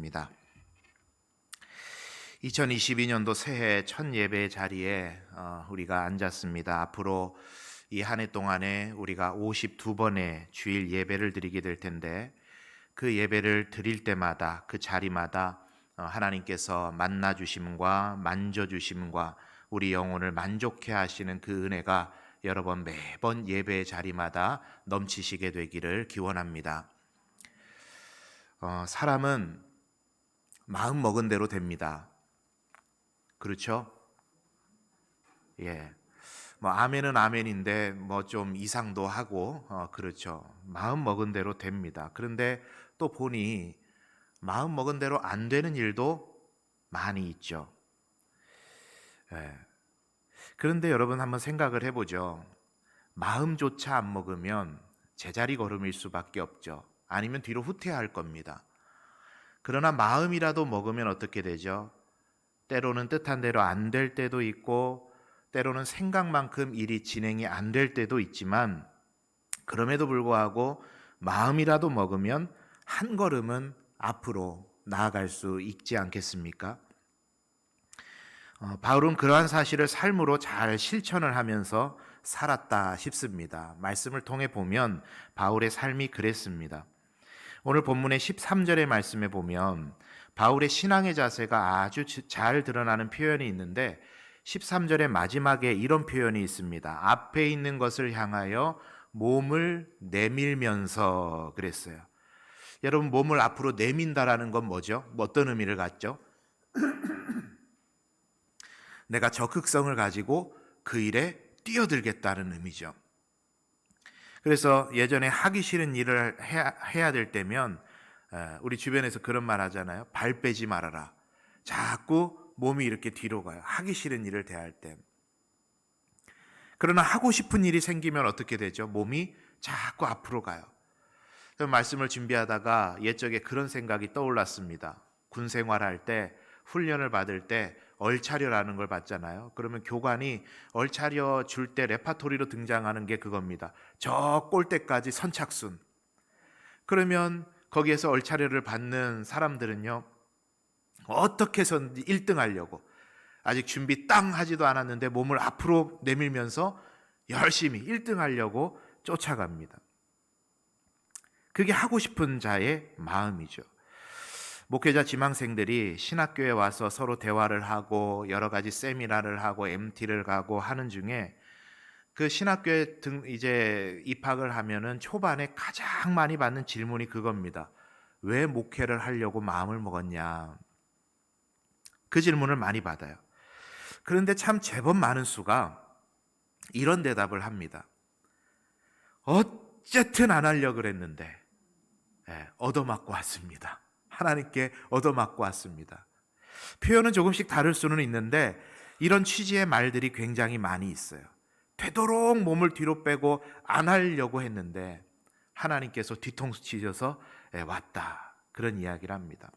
하겠습니다. 2022년도 새해 첫 예배 자리에 우리가 앉았습니다. 앞으로 이 한 해 동안에 우리가 52번의 주일 예배를 드리게 될 텐데, 그 예배를 드릴 때마다 그 자리마다 하나님께서 만나 주심과 만져 주심과 우리 영혼을 만족해 하시는 그 은혜가 여러분 매번 예배 자리마다 넘치시게 되기를 기원합니다. 사람은 마음 먹은 대로 됩니다. 그렇죠? 예. 아멘은 아멘인데 좀 이상도 하고 그렇죠. 마음 먹은 대로 됩니다. 그런데 또 보니 마음 먹은 대로 안 되는 일도 많이 있죠. 예. 그런데 여러분 한번 생각을 해보죠. 마음조차 안 먹으면 제자리 걸음일 수밖에 없죠. 아니면 뒤로 후퇴할 겁니다. 그러나 마음이라도 먹으면 어떻게 되죠? 때로는 뜻한 대로 안 될 때도 있고, 때로는 생각만큼 일이 진행이 안 될 때도 있지만, 그럼에도 불구하고 마음이라도 먹으면 한 걸음은 앞으로 나아갈 수 있지 않겠습니까? 바울은 그러한 사실을 삶으로 잘 실천을 하면서 살았다 싶습니다. 말씀을 통해 보면 바울의 삶이 그랬습니다. 오늘 본문의 13절의 말씀에 보면 바울의 신앙의 자세가 아주 잘 드러나는 표현이 있는데, 13절의 마지막에 이런 표현이 있습니다. 앞에 있는 것을 향하여 몸을 내밀면서 그랬어요. 여러분, 몸을 앞으로 내민다라는 건 뭐죠? 어떤 의미를 갖죠? 내가 적극성을 가지고 그 일에 뛰어들겠다는 의미죠. 그래서 예전에 하기 싫은 일을 해야 될 때면 우리 주변에서 그런 말 하잖아요. 발 빼지 말아라. 자꾸 몸이 이렇게 뒤로 가요. 하기 싫은 일을 대할 때. 그러나 하고 싶은 일이 생기면 어떻게 되죠? 몸이 자꾸 앞으로 가요. 말씀을 준비하다가 옛적에 그런 생각이 떠올랐습니다. 군 생활할 때, 훈련을 받을 때 얼차려라는 걸 받잖아요. 그러면 교관이 얼차려 줄 때 레파토리로 등장하는 게 그겁니다. 저 골대까지 선착순. 그러면 거기에서 얼차려를 받는 사람들은요, 어떻게 해서 1등 하려고 아직 준비 땅 하지도 않았는데 몸을 앞으로 내밀면서 열심히 1등 하려고 쫓아갑니다. 그게 하고 싶은 자의 마음이죠. 목회자 지망생들이 신학교에 와서 서로 대화를 하고 여러 가지 세미나를 하고 MT를 가고 하는 중에, 그 신학교에 이제 입학을 하면은 초반에 가장 많이 받는 질문이 그겁니다. 왜 목회를 하려고 마음을 먹었냐? 그 질문을 많이 받아요. 그런데 참 제법 많은 수가 이런 대답을 합니다. 어쨌든 안 하려고 그랬는데 얻어맞고 왔습니다. 하나님께 얻어맞고 왔습니다. 표현은 조금씩 다를 수는 있는데 이런 취지의 말들이 굉장히 많이 있어요. 되도록 몸을 뒤로 빼고 안 하려고 했는데 하나님께서 뒤통수 치셔서 왔다. 그런 이야기를 합니다.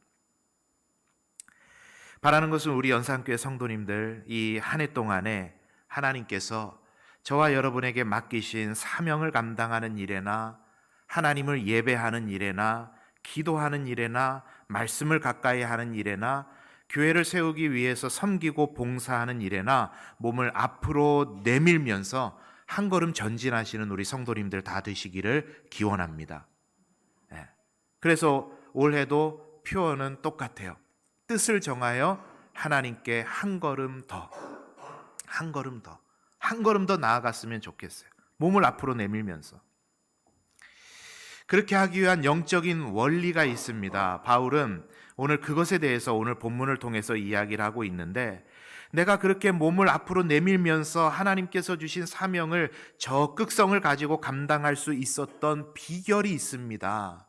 바라는 것은 우리 연산교회 성도님들 이 한 해 동안에 하나님께서 저와 여러분에게 맡기신 사명을 감당하는 일에나, 하나님을 예배하는 일에나, 기도하는 일에나, 말씀을 가까이 하는 일에나, 교회를 세우기 위해서 섬기고 봉사하는 일에나 몸을 앞으로 내밀면서 한 걸음 전진하시는 우리 성도님들 다 되시기를 기원합니다. 그래서 올해도 표현은 똑같아요. 뜻을 정하여 하나님께 한 걸음 더 나아갔으면 좋겠어요. 몸을 앞으로 내밀면서. 그렇게 하기 위한 영적인 원리가 있습니다. 바울은 오늘 그것에 대해서 오늘 본문을 통해서 이야기를 하고 있는데, 내가 그렇게 몸을 앞으로 내밀면서 하나님께서 주신 사명을 적극성을 가지고 감당할 수 있었던 비결이 있습니다.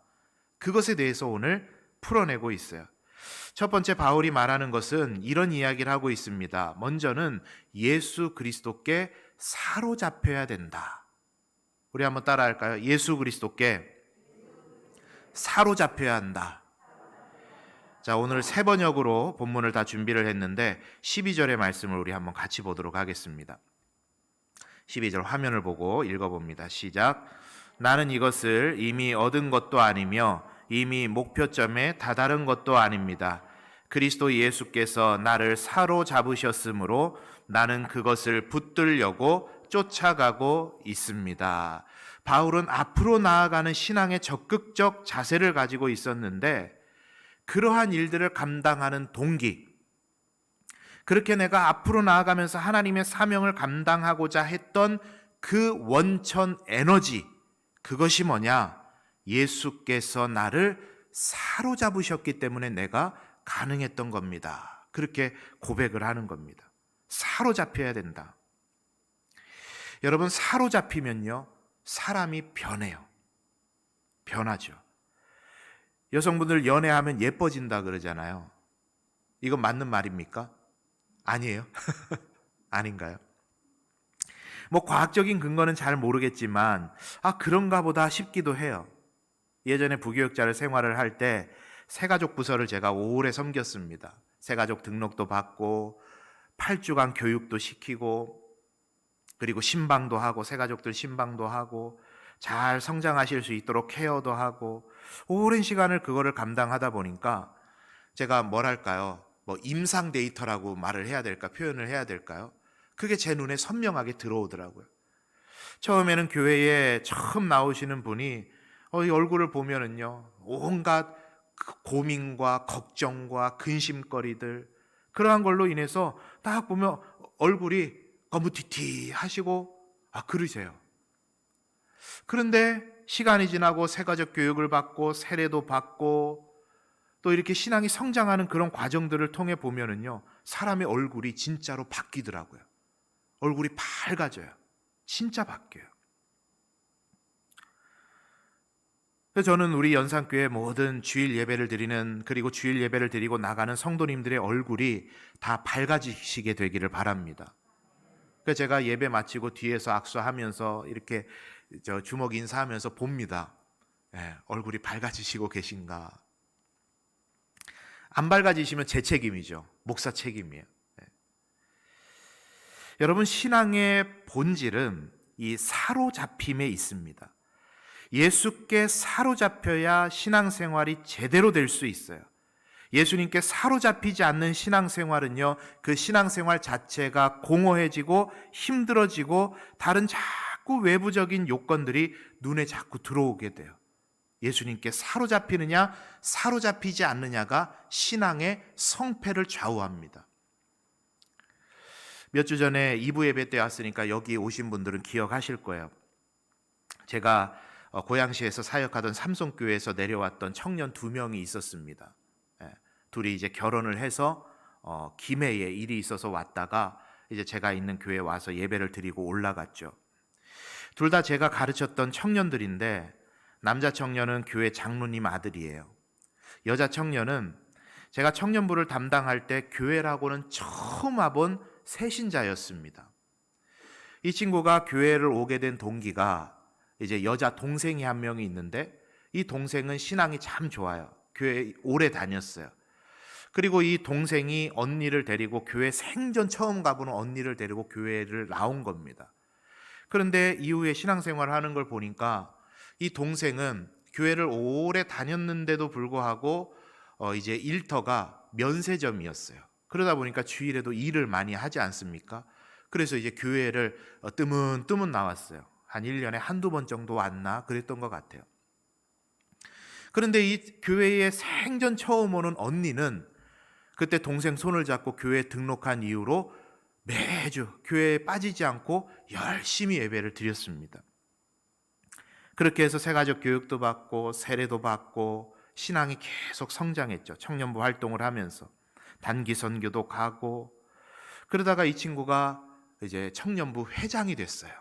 그것에 대해서 오늘 풀어내고 있어요. 첫 번째 바울이 말하는 것은 이런 이야기를 하고 있습니다. 먼저는 예수 그리스도께 사로잡혀야 된다. 우리 한번 따라 할까요? 예수 그리스도께 사로잡혀야 한다. 자, 오늘 세 번역으로 본문을 다 준비를 했는데 12절의 말씀을 우리 한번 같이 보도록 하겠습니다. 12절 화면을 보고 읽어봅니다. 시작. 나는 이것을 이미 얻은 것도 아니며 이미 목표점에 다다른 것도 아닙니다. 그리스도 예수께서 나를 사로잡으셨으므로 나는 그것을 붙들려고 쫓아가고 있습니다. 바울은 앞으로 나아가는 신앙의 적극적 자세를 가지고 있었는데, 그러한 일들을 감당하는 동기, 그렇게 내가 앞으로 나아가면서 하나님의 사명을 감당하고자 했던 그 원천 에너지, 그것이 뭐냐? 예수께서 나를 사로잡으셨기 때문에 내가 가능했던 겁니다. 그렇게 고백을 하는 겁니다. 사로잡혀야 된다. 여러분, 사로잡히면요, 사람이 변해요. 변하죠. 여성분들 연애하면 예뻐진다 그러잖아요. 이건 맞는 말입니까? 아니에요? 아닌가요? 뭐 과학적인 근거는 잘 모르겠지만 그런가 보다 싶기도 해요. 예전에 부교육자를 생활을 할 때 새가족 부서를 제가 오래 섬겼습니다. 새가족 등록도 받고 8주간 교육도 시키고, 그리고 신방도 하고, 새가족들 신방도 하고, 잘 성장하실 수 있도록 케어도 하고, 오랜 시간을 그거를 감당하다 보니까 제가 뭐랄까요, 임상 데이터라고 말을 해야 될까, 표현을 해야 될까요? 그게 제 눈에 선명하게 들어오더라고요. 처음에는 교회에 처음 나오시는 분이 이 얼굴을 보면은요, 온갖 고민과 걱정과 근심거리들, 그러한 걸로 인해서 딱 보면 얼굴이 거무튀튀하시고 그러세요. 그런데 시간이 지나고 새가족 교육을 받고 세례도 받고 또 이렇게 신앙이 성장하는 그런 과정들을 통해 보면은요, 사람의 얼굴이 진짜로 바뀌더라고요. 얼굴이 밝아져요. 진짜 바뀌어요. 그래서 저는 우리 연산교회 모든 주일 예배를 드리는, 그리고 주일 예배를 드리고 나가는 성도님들의 얼굴이 다 밝아지시게 되기를 바랍니다. 그래서 제가 예배 마치고 뒤에서 악수하면서 이렇게 주먹 인사하면서 봅니다. 얼굴이 밝아지시고 계신가. 안 밝아지시면 제 책임이죠. 목사 책임이에요. 여러분, 신앙의 본질은 이 사로잡힘에 있습니다. 예수께 사로잡혀야 신앙생활이 제대로 될 수 있어요. 예수님께 사로잡히지 않는 신앙생활은요, 그 신앙생활 자체가 공허해지고 힘들어지고 다른 자꾸 외부적인 요건들이 눈에 자꾸 들어오게 돼요. 예수님께 사로잡히느냐 사로잡히지 않느냐가 신앙의 성패를 좌우합니다. 몇 주 전에 2부 예배 때 왔으니까 여기 오신 분들은 기억하실 거예요. 제가 고양시에서 사역하던 삼성교회에서 내려왔던 청년 2명이 있었습니다. 둘이 이제 결혼을 해서 김해에 일이 있어서 왔다가 이제 제가 있는 교회에 와서 예배를 드리고 올라갔죠. 둘 다 제가 가르쳤던 청년들인데, 남자 청년은 교회 장로님 아들이에요. 여자 청년은 제가 청년부를 담당할 때 교회라고는 처음 와본 새신자였습니다. 이 친구가 교회를 오게 된 동기가 이제 여자 동생이 한 명이 있는데, 이 동생은 신앙이 참 좋아요. 교회 오래 다녔어요. 그리고 이 동생이 언니를 데리고, 교회 생전 처음 가보는 언니를 데리고 교회를 나온 겁니다. 그런데 이후에 신앙생활을 하는 걸 보니까 이 동생은 교회를 오래 다녔는데도 불구하고 이제 일터가 면세점이었어요. 그러다 보니까 주일에도 일을 많이 하지 않습니까? 그래서 이제 교회를 뜨문뜨문 나왔어요. 한 1년에 한두 번 정도 왔나 그랬던 것 같아요. 그런데 이 교회에 생전 처음 오는 언니는 그때 동생 손을 잡고 교회에 등록한 이후로 매주 교회에 빠지지 않고 열심히 예배를 드렸습니다. 그렇게 해서 새가족 교육도 받고 세례도 받고 신앙이 계속 성장했죠. 청년부 활동을 하면서 단기 선교도 가고, 그러다가 이 친구가 이제 청년부 회장이 됐어요.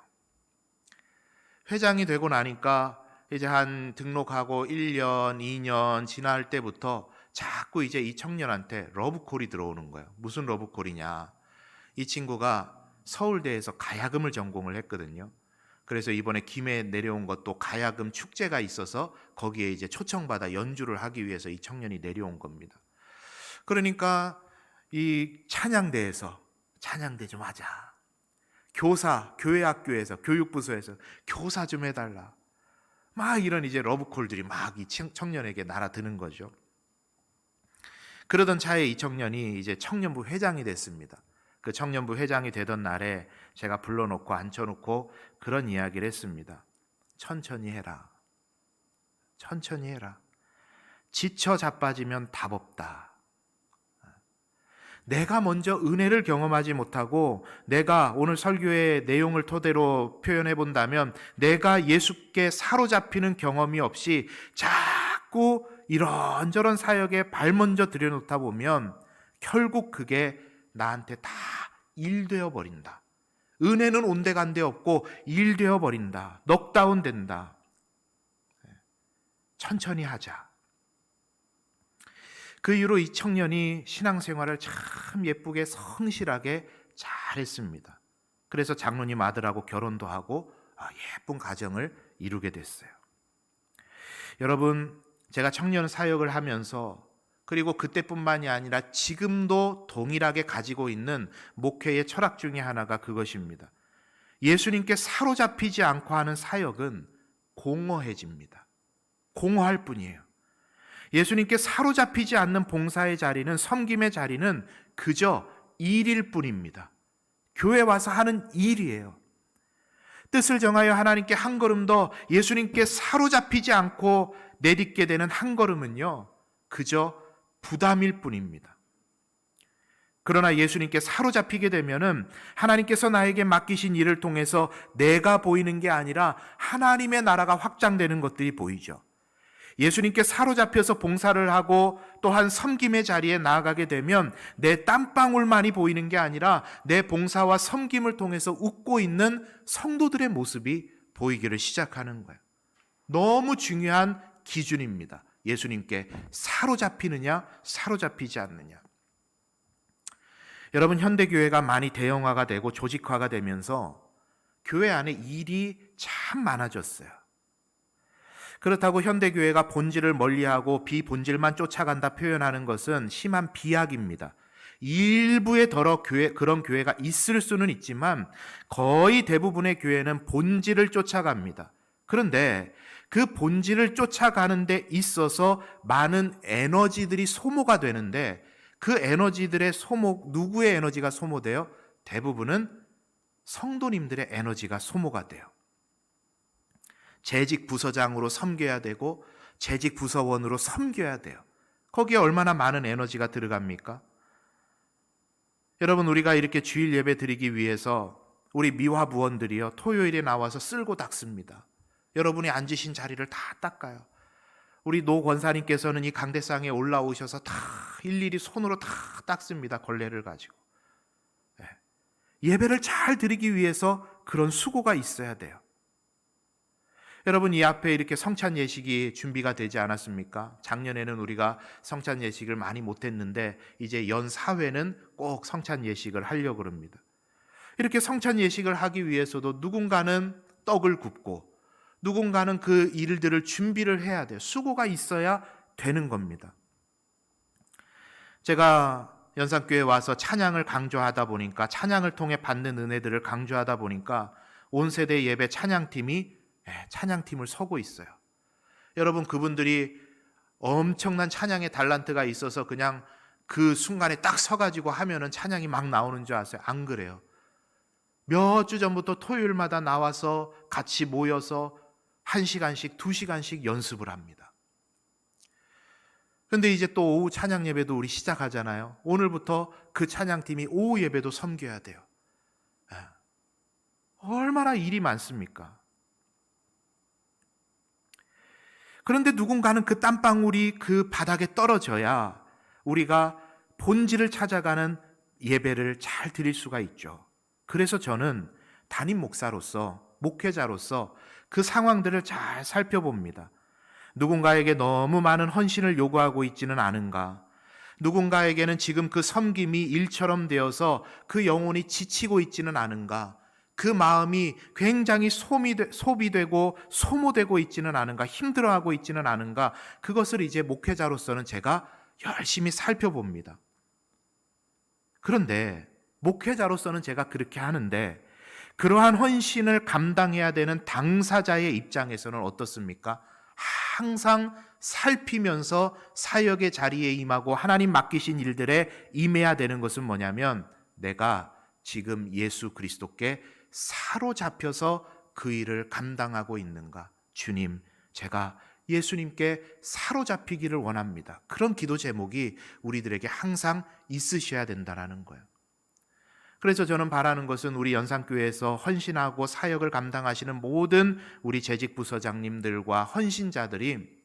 회장이 되고 나니까 이제 한 등록하고 1년, 2년 지날 때부터 자꾸 이제 이 청년한테 러브콜이 들어오는 거예요. 무슨 러브콜이냐? 이 친구가 서울대에서 가야금을 전공을 했거든요. 그래서 이번에 김해에 내려온 것도 가야금 축제가 있어서 거기에 이제 초청받아 연주를 하기 위해서 이 청년이 내려온 겁니다. 그러니까 이 찬양대에서 찬양대 좀 하자. 교사, 교회 학교에서, 교육부서에서 교사 좀 해달라. 막 이런 이제 러브콜들이 막 이 청년에게 날아드는 거죠. 그러던 차에 이 청년이 이제 청년부 회장이 됐습니다. 그 청년부 회장이 되던 날에 제가 불러놓고 앉혀놓고 그런 이야기를 했습니다. 천천히 해라. 천천히 해라. 지쳐 자빠지면 답 없다. 내가 먼저 은혜를 경험하지 못하고 내가 오늘 설교의 내용을 토대로 표현해 본다면 내가 예수께 사로잡히는 경험이 없이 자꾸 이런저런 사역에 발 먼저 들여놓다 보면 결국 그게 나한테 다 일되어 버린다. 은혜는 온데간데 없고 일되어 버린다. 넉다운 된다. 천천히 하자. 그 이후로 이 청년이 신앙생활을 참 예쁘게 성실하게 잘했습니다. 그래서 장로님 아들하고 결혼도 하고 예쁜 가정을 이루게 됐어요. 여러분, 제가 청년 사역을 하면서 그리고 그때뿐만이 아니라 지금도 동일하게 가지고 있는 목회의 철학 중에 하나가 그것입니다. 예수님께 사로잡히지 않고 하는 사역은 공허해집니다. 공허할 뿐이에요. 예수님께 사로잡히지 않는 봉사의 자리는, 섬김의 자리는 그저 일일 뿐입니다. 교회 와서 하는 일이에요. 뜻을 정하여 하나님께 한 걸음 더 예수님께 사로잡히지 않고 내딛게 되는 한 걸음은요, 그저 부담일 뿐입니다. 그러나 예수님께 사로잡히게 되면은 하나님께서 나에게 맡기신 일을 통해서 내가 보이는 게 아니라 하나님의 나라가 확장되는 것들이 보이죠. 예수님께 사로잡혀서 봉사를 하고 또한 섬김의 자리에 나아가게 되면 내 땀방울만이 보이는 게 아니라 내 봉사와 섬김을 통해서 웃고 있는 성도들의 모습이 보이기를 시작하는 거예요. 너무 중요한 기준입니다. 예수님께 사로잡히느냐, 사로잡히지 않느냐. 여러분, 현대교회가 많이 대형화가 되고 조직화가 되면서 교회 안에 일이 참 많아졌어요. 그렇다고 현대교회가 본질을 멀리하고 비본질만 쫓아간다 표현하는 것은 심한 비약입니다. 일부의 그런 교회가 있을 수는 있지만 거의 대부분의 교회는 본질을 쫓아갑니다. 그런데 그 본질을 쫓아가는 데 있어서 많은 에너지들이 소모가 되는데 그 에너지들의 누구의 에너지가 소모돼요? 대부분은 성도님들의 에너지가 소모가 돼요. 재직 부서장으로 섬겨야 되고 재직 부서원으로 섬겨야 돼요. 거기에 얼마나 많은 에너지가 들어갑니까? 여러분, 우리가 이렇게 주일 예배 드리기 위해서 우리 미화부원들이요, 토요일에 나와서 쓸고 닦습니다. 여러분이 앉으신 자리를 다 닦아요. 우리 노 권사님께서는 이 강대상에 올라오셔서 다 일일이 손으로 다 닦습니다. 걸레를 가지고. 예배를 잘 드리기 위해서 그런 수고가 있어야 돼요. 여러분, 이 앞에 이렇게 성찬 예식이 준비가 되지 않았습니까? 작년에는 우리가 성찬 예식을 많이 못했는데 이제 연 4회는 꼭 성찬 예식을 하려고 합니다. 이렇게 성찬 예식을 하기 위해서도 누군가는 떡을 굽고 누군가는 그 일들을 준비를 해야 돼요. 수고가 있어야 되는 겁니다. 제가 연산교회에 와서 찬양을 강조하다 보니까, 찬양을 통해 받는 은혜들을 강조하다 보니까 온 세대 예배 찬양팀을 서고 있어요. 여러분, 그분들이 엄청난 찬양의 달란트가 있어서 그냥 그 순간에 딱 서가지고 하면은 찬양이 막 나오는 줄 아세요? 안 그래요. 몇 주 전부터 토요일마다 나와서 같이 모여서 1시간씩 2시간씩 연습을 합니다. 그런데 이제 또 오후 찬양 예배도 우리 시작하잖아요. 오늘부터 그 찬양팀이 오후 예배도 섬겨야 돼요. 얼마나 일이 많습니까? 그런데 누군가는 그 땀방울이 그 바닥에 떨어져야 우리가 본질을 찾아가는 예배를 잘 드릴 수가 있죠. 그래서 저는 담임 목사로서, 목회자로서 그 상황들을 잘 살펴봅니다. 누군가에게 너무 많은 헌신을 요구하고 있지는 않은가? 누군가에게는 지금 그 섬김이 일처럼 되어서 그 영혼이 지치고 있지는 않은가? 그 마음이 굉장히 소비되고 소모되고 있지는 않은가? 힘들어하고 있지는 않은가? 그것을 이제 목회자로서는 제가 열심히 살펴봅니다. 그런데 목회자로서는 제가 그렇게 하는데 그러한 헌신을 감당해야 되는 당사자의 입장에서는 어떻습니까? 항상 살피면서 사역의 자리에 임하고 하나님 맡기신 일들에 임해야 되는 것은 뭐냐면, 내가 지금 예수 그리스도께 사로잡혀서 그 일을 감당하고 있는가. 주님, 제가 예수님께 사로잡히기를 원합니다. 그런 기도 제목이 우리들에게 항상 있으셔야 된다는 거예요. 그래서 저는 바라는 것은 우리 연산교회에서 헌신하고 사역을 감당하시는 모든 우리 재직 부서장님들과 헌신자들이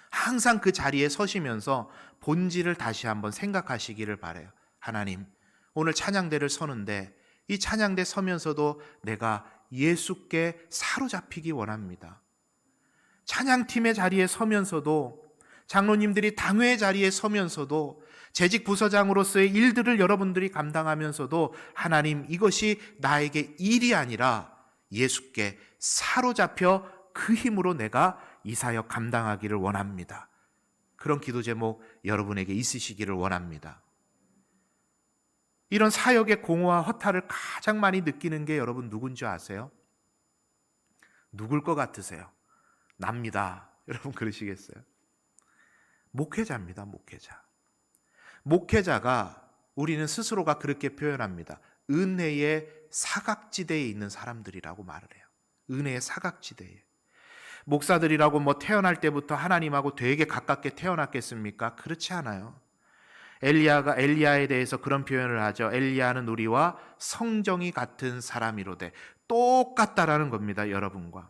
항상 그 자리에 서시면서 본질을 다시 한번 생각하시기를 바라요. 하나님, 오늘 찬양대를 서는데 이 찬양대 서면서도 내가 예수께 사로잡히기 원합니다. 찬양팀의 자리에 서면서도, 장로님들이 당회의 자리에 서면서도, 재직 부서장으로서의 일들을 여러분들이 감당하면서도 하나님, 이것이 나에게 일이 아니라 예수께 사로잡혀 그 힘으로 내가 이 사역 감당하기를 원합니다. 그런 기도 제목 여러분에게 있으시기를 원합니다. 이런 사역의 공허와 허탈을 가장 많이 느끼는 게 여러분 누군지 아세요? 누굴 것 같으세요? 납니다. 여러분 그러시겠어요? 목회자입니다. 목회자가, 우리는 스스로가 그렇게 표현합니다. 은혜의 사각지대에 있는 사람들이라고 말을 해요. 은혜의 사각지대에. 목사들이라고 태어날 때부터 하나님하고 되게 가깝게 태어났겠습니까? 그렇지 않아요. 엘리야에 대해서 그런 표현을 하죠. 엘리야는 우리와 성정이 같은 사람이로되. 똑같다라는 겁니다, 여러분과.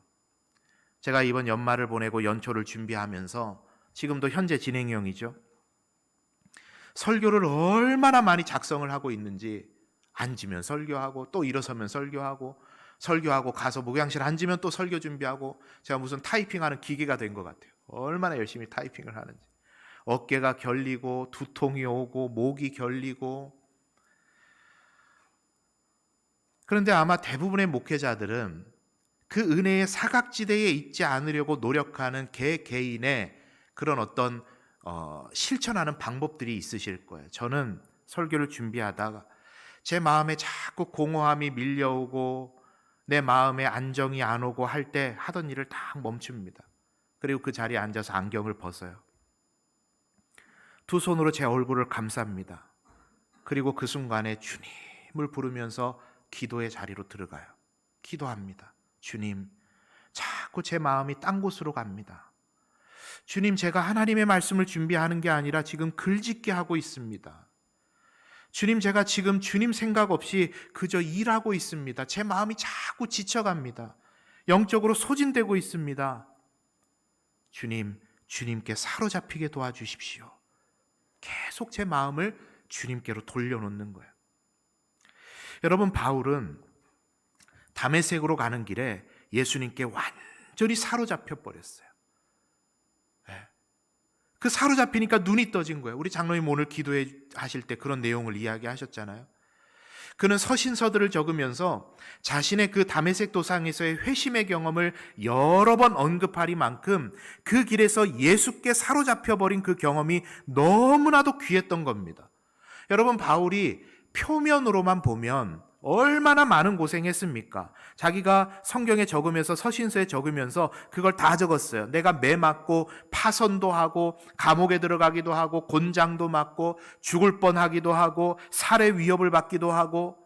제가 이번 연말을 보내고 연초를 준비하면서, 지금도 현재 진행형이죠, 설교를 얼마나 많이 작성을 하고 있는지, 앉으면 설교하고 또 일어서면 설교하고 가서 목양실 앉으면 또 설교 준비하고, 제가 무슨 타이핑하는 기계가 된 것 같아요. 얼마나 열심히 타이핑을 하는지. 어깨가 결리고 두통이 오고 목이 결리고. 그런데 아마 대부분의 목회자들은 그 은혜의 사각지대에 있지 않으려고 노력하는 개개인의 그런 어떤 실천하는 방법들이 있으실 거예요. 저는 설교를 준비하다가 제 마음에 자꾸 공허함이 밀려오고 내 마음에 안정이 안 오고 할 때 하던 일을 딱 멈춥니다. 그리고 그 자리에 앉아서 안경을 벗어요. 두 손으로 제 얼굴을 감쌉니다. 그리고 그 순간에 주님을 부르면서 기도의 자리로 들어가요. 기도합니다. 주님, 자꾸 제 마음이 딴 곳으로 갑니다. 주님, 제가 하나님의 말씀을 준비하는 게 아니라 지금 글짓기 하고 있습니다. 주님, 제가 지금 주님 생각 없이 그저 일하고 있습니다. 제 마음이 자꾸 지쳐갑니다. 영적으로 소진되고 있습니다. 주님, 주님께 사로잡히게 도와주십시오. 계속 제 마음을 주님께로 돌려놓는 거예요. 여러분, 바울은 다메섹으로 가는 길에 예수님께 완전히 사로잡혀 버렸어요. 그 사로잡히니까 눈이 떠진 거예요. 우리 장로님 오늘 기도해 하실 때 그런 내용을 이야기하셨잖아요. 그는 서신서들을 적으면서 자신의 그 다메섹 도상에서의 회심의 경험을 여러 번 언급하리만큼 그 길에서 예수께 사로잡혀 버린 그 경험이 너무나도 귀했던 겁니다. 여러분, 바울이 표면으로만 보면 얼마나 많은 고생했습니까? 자기가 성경에 적으면서, 서신서에 적으면서 그걸 다 적었어요. 내가 매 맞고 파선도 하고 감옥에 들어가기도 하고 곤장도 맞고 죽을 뻔하기도 하고 살해 위협을 받기도 하고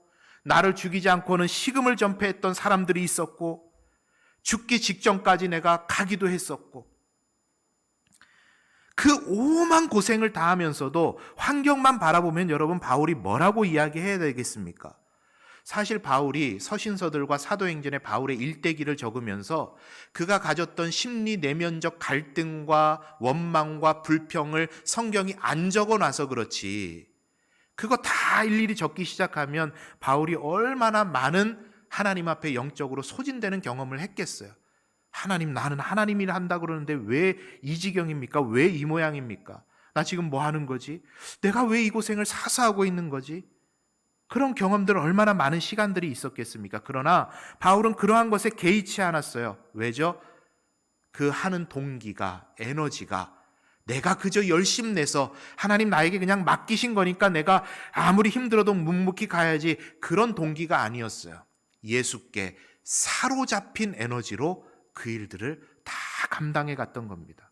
나를 죽이지 않고는 식음을 전폐했던 사람들이 있었고 죽기 직전까지 내가 가기도 했었고, 그 오만 고생을 다 하면서도 환경만 바라보면 여러분, 바울이 뭐라고 이야기해야 되겠습니까? 사실 바울이 서신서들과 사도행전의 바울의 일대기를 적으면서 그가 가졌던 심리 내면적 갈등과 원망과 불평을 성경이 안 적어놔서 그렇지, 그거 다 일일이 적기 시작하면 바울이 얼마나 많은 하나님 앞에 영적으로 소진되는 경험을 했겠어요. 하나님, 나는 하나님 일 한다 그러는데 왜 이 지경입니까? 왜 이 모양입니까? 나 지금 뭐 하는 거지? 내가 왜 이 고생을 사서 하고 있는 거지? 그런 경험들 얼마나 많은 시간들이 있었겠습니까? 그러나 바울은 그러한 것에 개의치 않았어요. 왜죠? 그 하는 동기가, 에너지가 내가 그저 열심 내서 하나님 나에게 그냥 맡기신 거니까 내가 아무리 힘들어도 묵묵히 가야지, 그런 동기가 아니었어요. 예수께 사로잡힌 에너지로 그 일들을 다 감당해 갔던 겁니다.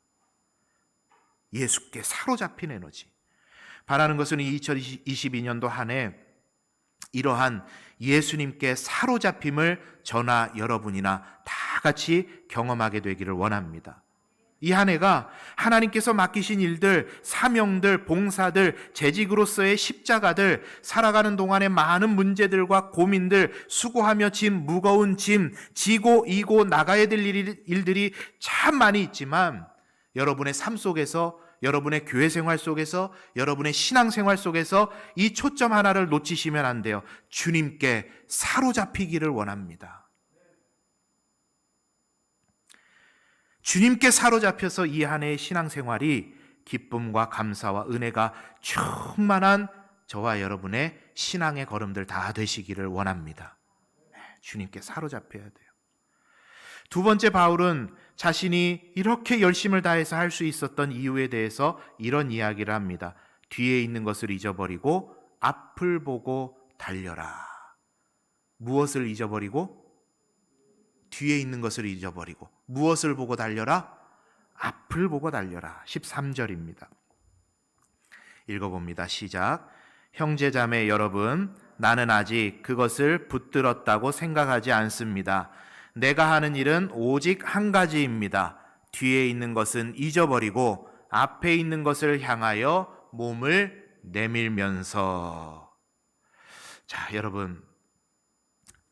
예수께 사로잡힌 에너지. 바라는 것은 2022년도 한 해 이러한 예수님께 사로잡힘을 저나 여러분이나 다 같이 경험하게 되기를 원합니다. 이 한 해가 하나님께서 맡기신 일들, 사명들, 봉사들, 재직으로서의 십자가들, 살아가는 동안의 많은 문제들과 고민들, 수고하며 무거운 짐, 지고 이고 나가야 될 일들이 참 많이 있지만 여러분의 삶 속에서, 여러분의 교회 생활 속에서, 여러분의 신앙 생활 속에서 이 초점 하나를 놓치시면 안 돼요. 주님께 사로잡히기를 원합니다. 주님께 사로잡혀서 이 한 해의 신앙생활이 기쁨과 감사와 은혜가 충만한 저와 여러분의 신앙의 걸음들 다 되시기를 원합니다. 주님께 사로잡혀야 돼요. 두 번째, 바울은 자신이 이렇게 열심을 다해서 할 수 있었던 이유에 대해서 이런 이야기를 합니다. 뒤에 있는 것을 잊어버리고 앞을 보고 달려라. 무엇을 잊어버리고? 뒤에 있는 것을 잊어버리고 무엇을 보고 달려라? 앞을 보고 달려라. 13절입니다. 읽어봅니다. 시작. 형제자매 여러분, 나는 아직 그것을 붙들었다고 생각하지 않습니다. 내가 하는 일은 오직 한 가지입니다. 뒤에 있는 것은 잊어버리고 앞에 있는 것을 향하여 몸을 내밀면서. 자, 여러분,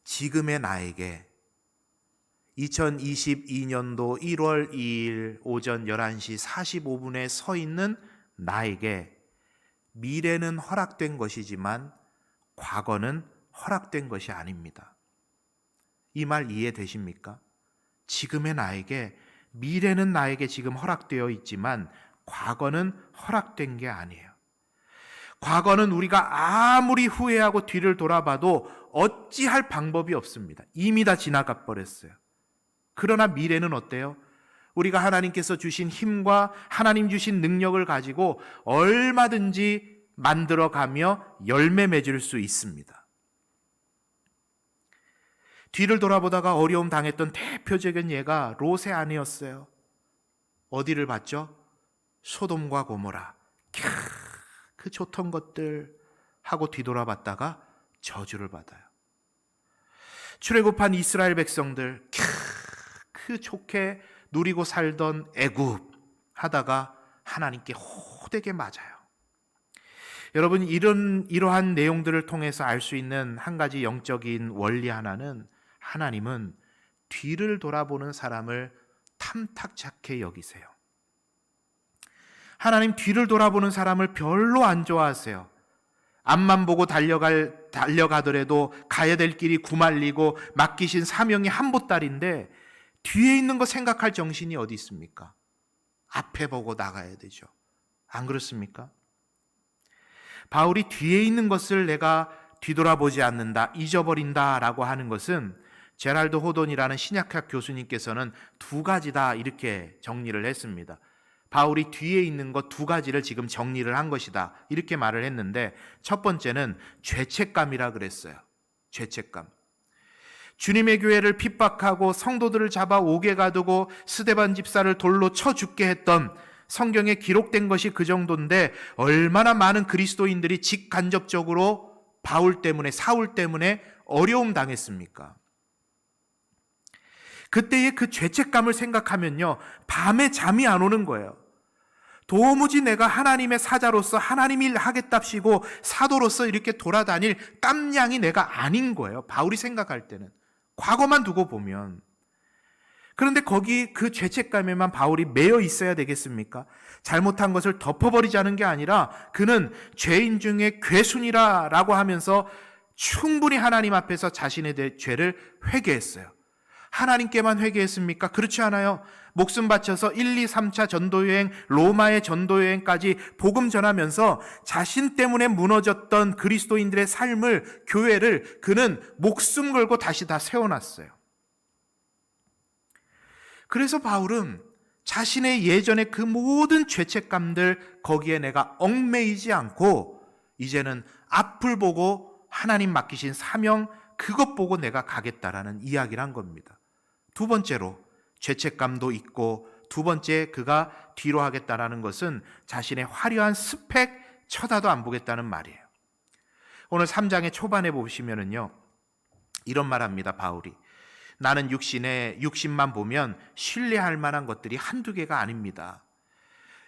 지금의 나에게 2022년도 1월 2일 오전 11시 45분에 서 있는 나에게 미래는 허락된 것이지만 과거는 허락된 것이 아닙니다. 이 말 이해되십니까? 지금의 나에게, 미래는 나에게 지금 허락되어 있지만 과거는 허락된 게 아니에요. 과거는 우리가 아무리 후회하고 뒤를 돌아봐도 어찌할 방법이 없습니다. 이미 다 지나가 버렸어요. 그러나 미래는 어때요? 우리가 하나님께서 주신 힘과 하나님 주신 능력을 가지고 얼마든지 만들어가며 열매 맺을 수 있습니다. 뒤를 돌아보다가 어려움 당했던 대표적인 예가 롯의 아내였어요. 어디를 봤죠? 소돔과 고모라. 그 좋던 것들 하고 뒤돌아봤다가 저주를 받아요. 출애굽한 이스라엘 백성들 그 좋게 누리고 살던 애굽 하다가 하나님께 호되게 맞아요. 여러분, 이러한 내용들을 통해서 알 수 있는 한 가지 영적인 원리 하나는, 하나님은 뒤를 돌아보는 사람을 탐탁찮게 여기세요. 하나님 뒤를 돌아보는 사람을 별로 안 좋아하세요. 앞만 보고 달려가더라도 가야 될 길이 구말리고 맡기신 사명이 한 보따리인데 뒤에 있는 거 생각할 정신이 어디 있습니까? 앞에 보고 나가야 되죠. 안 그렇습니까? 바울이 뒤에 있는 것을 내가 뒤돌아보지 않는다, 잊어버린다 라고 하는 것은 제랄드 호돈이라는 신약학 교수님께서는 두 가지다 이렇게 정리를 했습니다. 바울이 뒤에 있는 것 두 가지를 지금 정리를 한 것이다 이렇게 말을 했는데, 첫 번째는 죄책감이라 그랬어요. 죄책감. 주님의 교회를 핍박하고 성도들을 잡아 옥에 가두고 스데반 집사를 돌로 쳐 죽게 했던, 성경에 기록된 것이 그 정도인데 얼마나 많은 그리스도인들이 직간접적으로 바울 때문에, 사울 때문에 어려움 당했습니까? 그때의 그 죄책감을 생각하면요, 밤에 잠이 안 오는 거예요. 도무지 내가 하나님의 사자로서 하나님 일 하겠답시고 사도로서 이렇게 돌아다닐 깜냥이 내가 아닌 거예요. 바울이 생각할 때는. 과거만 두고 보면. 그런데 거기 그 죄책감에만 바울이 매여 있어야 되겠습니까? 잘못한 것을 덮어버리자는 게 아니라 그는 죄인 중에 괴순이라고 하면서 충분히 하나님 앞에서 자신의 죄를 회개했어요. 하나님께만 회개했습니까? 그렇지 않아요. 목숨 바쳐서 1, 2, 3차 전도여행, 로마의 전도여행까지 복음 전하면서 자신 때문에 무너졌던 그리스도인들의 삶을, 교회를 그는 목숨 걸고 다시 다 세워놨어요. 그래서 바울은 자신의 예전의 그 모든 죄책감들 거기에 내가 얽매이지 않고 이제는 앞을 보고 하나님 맡기신 사명, 그것 보고 내가 가겠다라는 이야기를 한 겁니다. 두 번째로 죄책감도 있고, 두 번째 그가 뒤로 하겠다라는 것은 자신의 화려한 스펙 쳐다도 안 보겠다는 말이에요. 오늘 3장의 초반에 보시면은요, 이런 말합니다. 바울이 나는 육신만 보면 신뢰할 만한 것들이 한두 개가 아닙니다.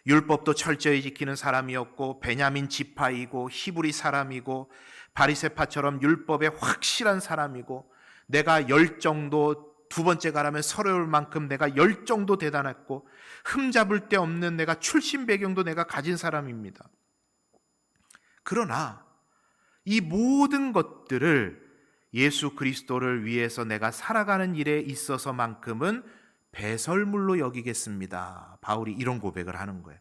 율법도 철저히 지키는 사람이었고, 베냐민 지파이고, 히브리 사람이고, 바리새파처럼 율법에 확실한 사람이고, 내가 열정도 두 번째 가라면 서러울 만큼 내가 열정도 대단했고, 흠잡을 데 없는 내가 출신 배경도 내가 가진 사람입니다. 그러나 이 모든 것들을 예수 그리스도를 위해서 내가 살아가는 일에 있어서만큼은 배설물로 여기겠습니다. 바울이 이런 고백을 하는 거예요.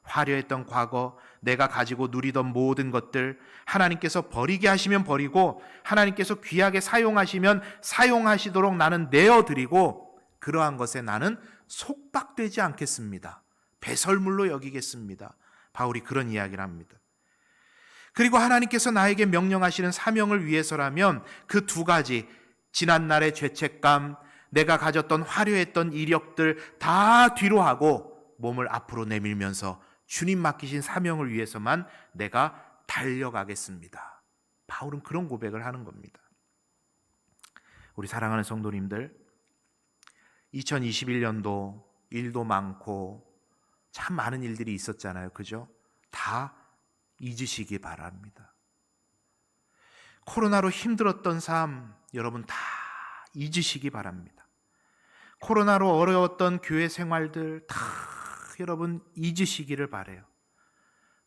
화려했던 과거, 내가 가지고 누리던 모든 것들 하나님께서 버리게 하시면 버리고, 하나님께서 귀하게 사용하시면 사용하시도록 나는 내어드리고, 그러한 것에 나는 속박되지 않겠습니다. 배설물로 여기겠습니다. 바울이 그런 이야기를 합니다. 그리고 하나님께서 나에게 명령하시는 사명을 위해서라면 그 두 가지, 지난날의 죄책감, 내가 가졌던 화려했던 이력들 다 뒤로 하고 몸을 앞으로 내밀면서 주님 맡기신 사명을 위해서만 내가 달려가겠습니다. 바울은 그런 고백을 하는 겁니다. 우리 사랑하는 성도님들, 2021년도 일도 많고 참 많은 일들이 있었잖아요. 그죠? 다 잊으시기 바랍니다. 코로나로 힘들었던 삶 여러분 다 잊으시기 바랍니다. 코로나로 어려웠던 교회 생활들 다 여러분 잊으시기를 바라요.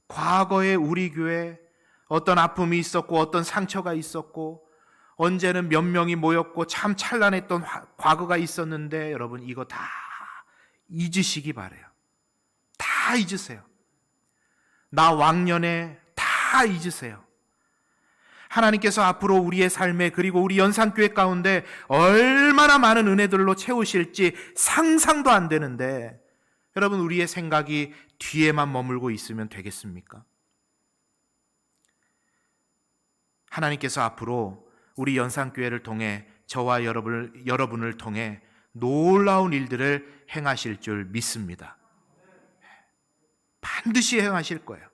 과거에 우리 교회 어떤 아픔이 있었고 어떤 상처가 있었고 언제는 몇 명이 모였고 참 찬란했던 과거가 있었는데 여러분 이거 다 잊으시기 바라요. 다 잊으세요. 나 왕년에 다 잊으세요. 하나님께서 앞으로 우리의 삶에 그리고 우리 연상교회 가운데 얼마나 많은 은혜들로 채우실지 상상도 안 되는데 여러분 우리의 생각이 뒤에만 머물고 있으면 되겠습니까? 하나님께서 앞으로 우리 연상교회를 통해 저와 여러분을 통해 놀라운 일들을 행하실 줄 믿습니다. 반드시 행하실 거예요.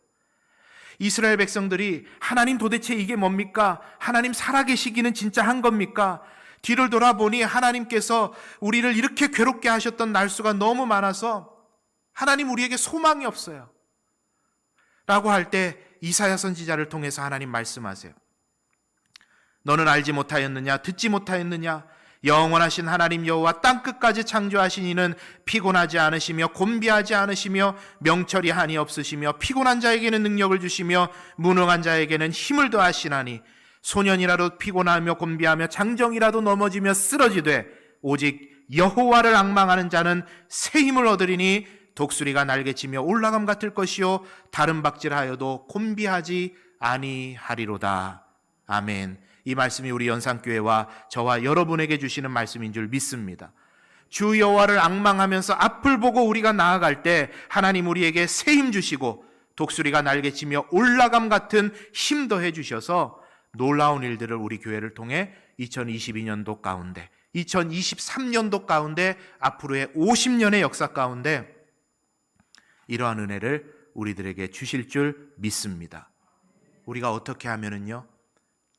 이스라엘 백성들이 하나님 도대체 이게 뭡니까? 하나님 살아계시기는 진짜 한 겁니까? 뒤를 돌아보니 하나님께서 우리를 이렇게 괴롭게 하셨던 날수가 너무 많아서 하나님 우리에게 소망이 없어요 라고 할 때 이사야 선지자를 통해서 하나님 말씀하세요. 너는 알지 못하였느냐? 듣지 못하였느냐? 영원하신 하나님 여호와 땅끝까지 창조하신 이는 피곤하지 않으시며 곤비하지 않으시며 명철이 한이 없으시며 피곤한 자에게는 능력을 주시며 무능한 자에게는 힘을 더하시나니 소년이라도 피곤하며 곤비하며 장정이라도 넘어지며 쓰러지되 오직 여호와를 앙망하는 자는 새 힘을 얻으리니 독수리가 날개치며 올라감 같을 것이요 다른 박질하여도 곤비하지 아니하리로다. 아멘. 이 말씀이 우리 연상교회와 저와 여러분에게 주시는 말씀인 줄 믿습니다. 주 여호와를 앙망하면서 앞을 보고 우리가 나아갈 때 하나님 우리에게 새 힘 주시고 독수리가 날개치며 올라감 같은 힘 더해 주셔서 놀라운 일들을 우리 교회를 통해 2022년도 가운데 2023년도 가운데 앞으로의 50년의 역사 가운데 이러한 은혜를 우리들에게 주실 줄 믿습니다. 우리가 어떻게 하면은요?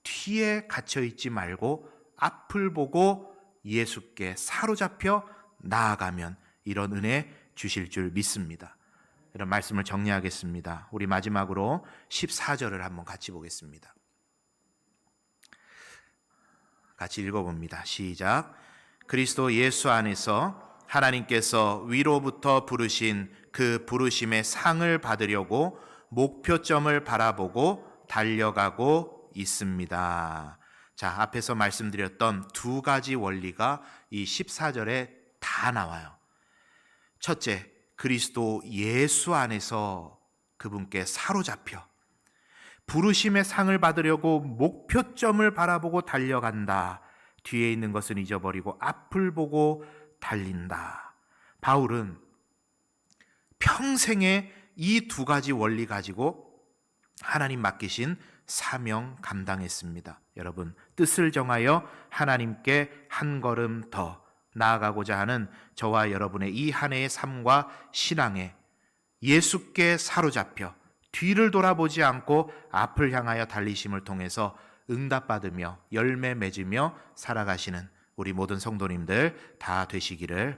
뒤에 갇혀있지 말고 앞을 보고 예수께 사로잡혀 나아가면 이런 은혜 주실 줄 믿습니다. 이런 말씀을 정리하겠습니다. 우리 마지막으로 14절을 한번 같이 보겠습니다. 같이 읽어봅니다. 시작. 그리스도 예수 안에서 하나님께서 위로부터 부르신 그 부르심의 상을 받으려고 목표점을 바라보고 달려가고 있습니다. 자, 앞에서 말씀드렸던 두 가지 원리가 이 14절에 다 나와요. 첫째, 그리스도 예수 안에서 그분께 사로잡혀 부르심의 상을 받으려고 목표점을 바라보고 달려간다. 뒤에 있는 것은 잊어버리고 앞을 보고 달린다. 바울은 평생에 이 두 가지 원리 가지고 하나님 맡기신 사명 감당했습니다. 여러분, 뜻을 정하여 하나님께 한 걸음 더 나아가고자 하는 저와 여러분의 이 한 해의 삶과 신앙에 예수께 사로잡혀 뒤를 돌아보지 않고 앞을 향하여 달리심을 통해서 응답받으며 열매 맺으며 살아가시는 우리 모든 성도님들 다 되시기를